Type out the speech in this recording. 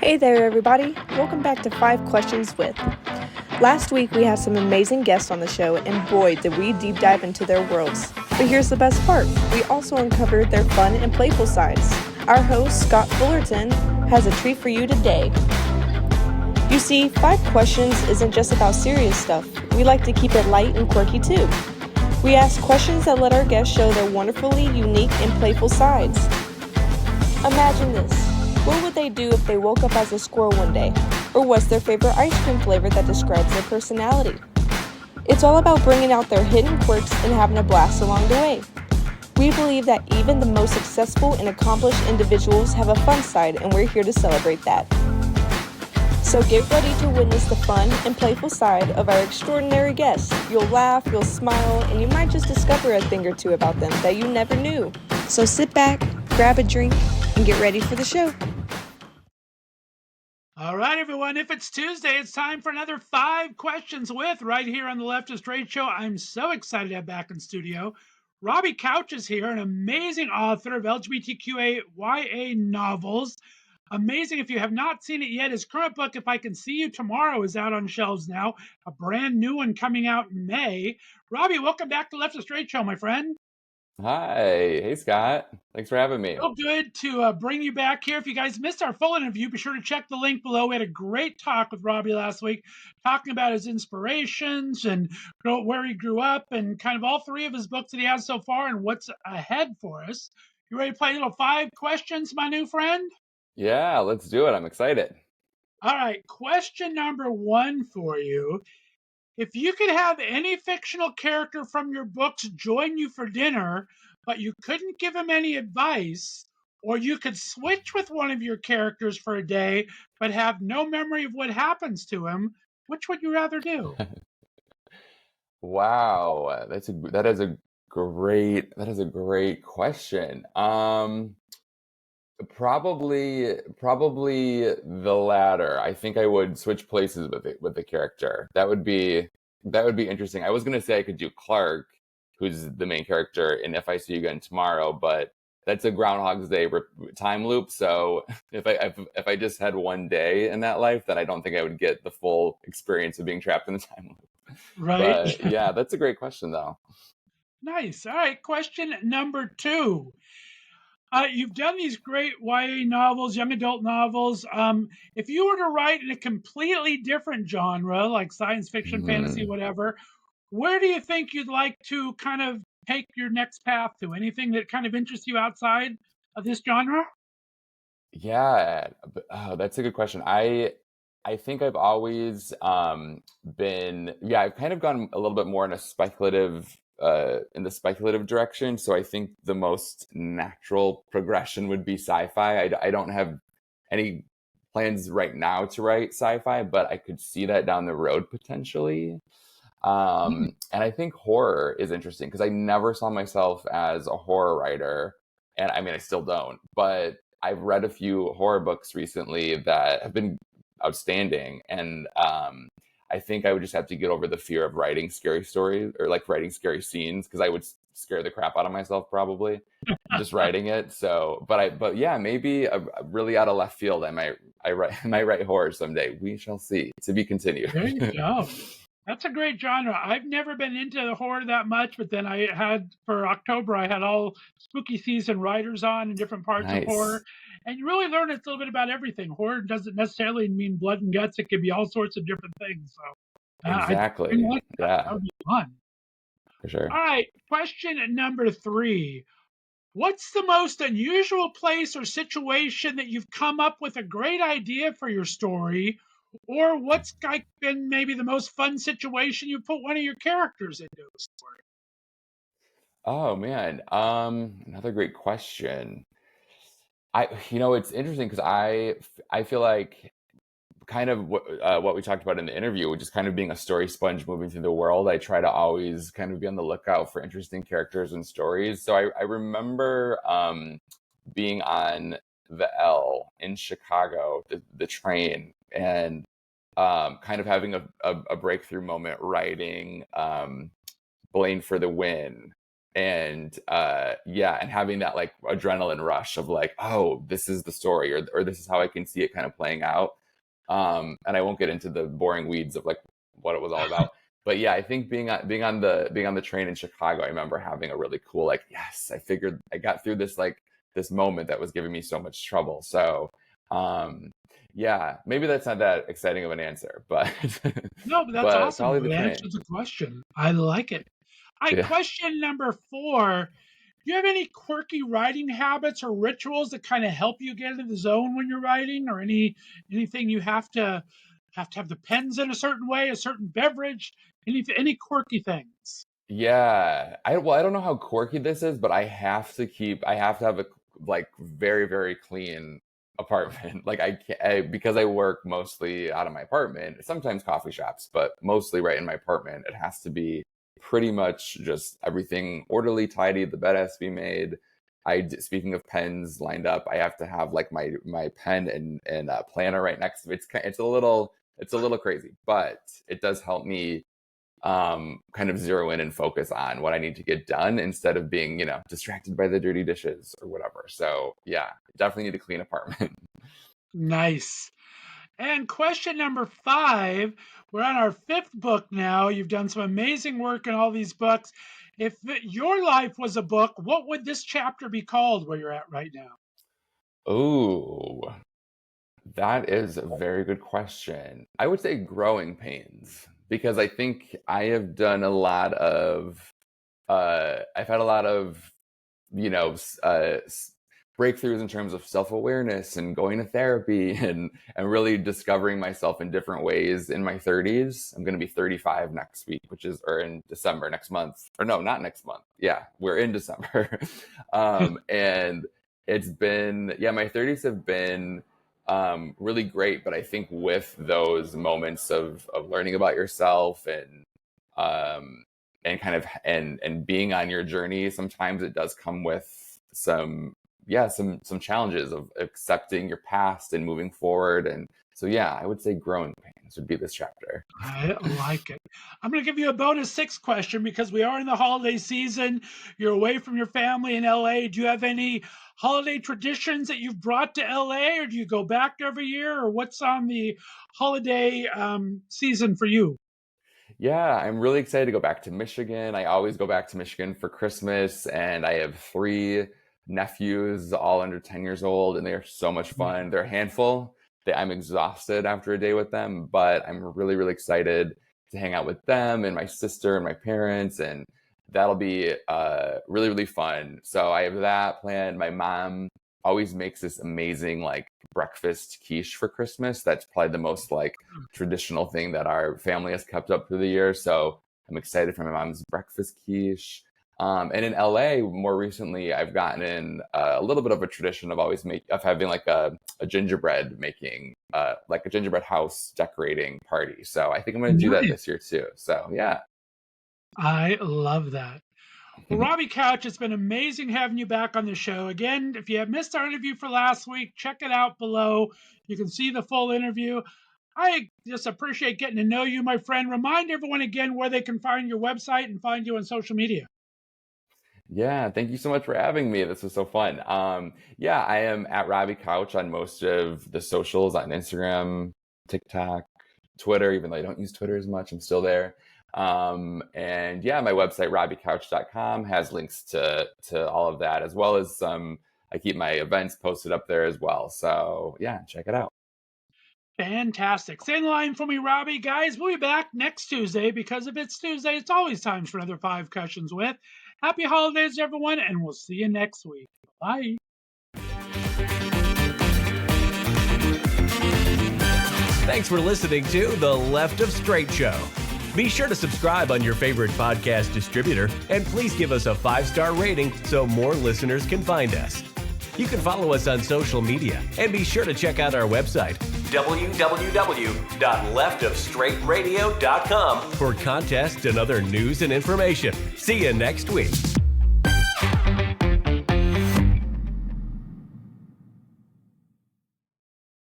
Hey there, everybody. Welcome back to 5 Questions With. Last week, we had some amazing guests on the show, and boy, did we deep dive into their worlds. But here's the best part. We also uncovered their fun and playful sides. Our host, Scott Fullerton, has a treat for you today. You see, 5 Questions isn't just about serious stuff. We like to keep it light and quirky, too. We ask questions that let our guests show their wonderfully unique and playful sides. Imagine this. What would they do if they woke up as a squirrel one day? Or what's their favorite ice cream flavor that describes their personality? It's all about bringing out their hidden quirks and having a blast along the way. We believe that even the most successful and accomplished individuals have a fun side, and we're here to celebrate that. So get ready to witness the fun and playful side of our extraordinary guests. You'll laugh, you'll smile, and you might just discover a thing or two about them that you never knew. So sit back, grab a drink, and get ready for the show. All right, everyone. If it's Tuesday, it's time for another 5 Questions With right here on the Left of Str8 show. I'm so excited to have back in studio. Robbie Couch is here, an amazing author of LGBTQA YA novels. Amazing. If you have not seen it yet, his current book, If I Can See You Tomorrow, is out on shelves now. A brand new one coming out in May. Robbie, welcome back to Left of Str8 show, my friend. Hi. Hey, Scott. Thanks for having me. So good to bring you back here. If you guys missed our full interview, be sure to check the link below. We had a great talk with Robbie last week, talking about his inspirations and where he grew up and kind of all 3 of his books that he has so far and what's ahead for us. You ready to play a little 5 questions, my new friend? Yeah, let's do it. I'm excited. All right. Question number 1 for you. If you could have any fictional character from your books join you for dinner, but you couldn't give him any advice, or you could switch with one of your characters for a day, but have no memory of what happens to him, which would you rather do? Wow, that is a great question. Probably the latter. I think I would switch places with the character. That would be interesting. I was gonna say I could do Clark, who's the main character in If I See You Again Tomorrow, but that's a Groundhog's Day time loop. So if I just had one day in that life, then I don't think I would get the full experience of being trapped in the time loop. Right? But yeah, that's a great question, though. Nice. All right. Question number 2. You've done these great YA novels, young adult novels. If you were to write in a completely different genre, like science fiction, fantasy, Hmm. whatever, where do you think you'd like to kind of take your next path to? Anything that kind of interests you outside of this genre? Yeah, that's a good question. I think I've always been yeah, I've kind of gone a little bit more in the speculative direction. So I think the most natural progression would be sci-fi. I don't have any plans right now to write sci-fi, but I could see that down the road potentially. Hmm. And I think horror is interesting because I never saw myself as a horror writer. And I mean, I still don't, but I've read a few horror books recently that have been outstanding. And I think I would just have to get over the fear of writing scary stories or like writing scary scenes because I would scare the crap out of myself probably just writing it. So, but yeah, maybe really out of left field, I might write horror someday. We shall see. To be continued. There you go. That's a great genre. I've never been into the horror that much, but then I had for October, I had all spooky season writers on in different parts of horror. Nice. And you really learn it's a little bit about everything. Horror doesn't necessarily mean blood and guts, it could be all sorts of different things. So I think Exactly. like that. That Yeah, would be fun. for sure. All right. Question number 3. What's the most unusual place or situation that you've come up with a great idea for your story? Or what's like been maybe the most fun situation you put one of your characters into a story? Oh man, another great question. It's interesting because I feel like kind of what we talked about in the interview, which is kind of being a story sponge moving through the world. I try to always kind of be on the lookout for interesting characters and stories. So I remember being on the L in Chicago, the train, and kind of having a breakthrough moment writing Blaine for the Win. and and having that like adrenaline rush of like, oh, this is the story, or this is how I can see it kind of playing out. And I won't get into the boring weeds of like what it was all about. But yeah, I think being on the train in Chicago, I remember having a really cool, like, yes, I figured I got through this moment that was giving me so much trouble. So yeah, maybe that's not that exciting of an answer, but No, but that's but awesome. probably the You train. answered the question. I like it. All right, Yeah. question number 4. Do you have any quirky writing habits or rituals that kind of help you get into the zone when you're writing, or anything you have to have the pens in a certain way, a certain beverage, any quirky things? Yeah. I don't know how quirky this is, but I have to have a like very, very clean apartment. Like I can't, because I work mostly out of my apartment, sometimes coffee shops, but mostly right in my apartment. It has to be pretty much just everything orderly, tidy. The bed has to be made. Speaking of pens lined up, I have to have like my pen and planner right next to me. It's a little crazy, but it does help me kind of zero in and focus on what I need to get done instead of being, distracted by the dirty dishes or whatever. So yeah, definitely need a clean apartment. Nice. And question number 5. We're on our 5th book now. You've done some amazing work in all these books. If your life was a book, what would this chapter be called where you're at right now? Oh, that is a very good question. I would say growing pains, because I think I have done a lot of, I've had a lot of, you know, breakthroughs in terms of self-awareness and going to therapy and really discovering myself in different ways in my 30s. I'm going to be 35 next week, or in December next month. Or no, not next month. Yeah, we're in December. And it's been, my 30s have been really great. But I think with those moments of learning about yourself and kind of and being on your journey, sometimes it does come with some challenges of accepting your past and moving forward. And so I would say growing pains would be this chapter. I like it. I'm going to give you a bonus 6 question because we are in the holiday season. You're away from your family in LA. Do you have any holiday traditions that you've brought to LA, or do you go back every year, or what's on the holiday season for you? Yeah, I'm really excited to go back to Michigan. I always go back to Michigan for Christmas, and I have 3 nephews, all under 10 years old, and they're so much fun. They're a handful. I'm exhausted after a day with them, but I'm really, really excited to hang out with them and my sister and my parents, and that'll be really, really fun. So I have that planned. My mom always makes this amazing like breakfast quiche for Christmas. That's probably the most like traditional thing that our family has kept up through the years. So I'm excited for my mom's breakfast quiche. And in LA, more recently, I've gotten in a little bit of a tradition of having like a gingerbread making, like a gingerbread house decorating party. So I think I'm going to do that this year too. So yeah. I love that. Well, Robbie Couch, it's been amazing having you back on the show. Again, if you have missed our interview for last week, check it out below. You can see the full interview. I just appreciate getting to know you, my friend. Remind everyone again where they can find your website and find you on social media. Yeah, thank you so much for having me. This was so fun. I am at Robbie Couch on most of the socials, on Instagram, TikTok, Twitter, even though I don't use Twitter as much, I'm still there. My website, robbiecouch.com, has links to all of that, as well as I keep my events posted up there as well. So yeah, check it out. Fantastic. Stay in line for me, Robbie. Guys, we'll be back next Tuesday because if it's Tuesday, it's always time for another 5 Questions With. Happy holidays, everyone, and we'll see you next week. Bye. Thanks for listening to the Left of Str8 Show. Be sure to subscribe on your favorite podcast distributor, and please give us a 5-star rating so more listeners can find us. You can follow us on social media, and be sure to check out our website, www.leftofstraightradio.com, for contests and other news and information. See you next week.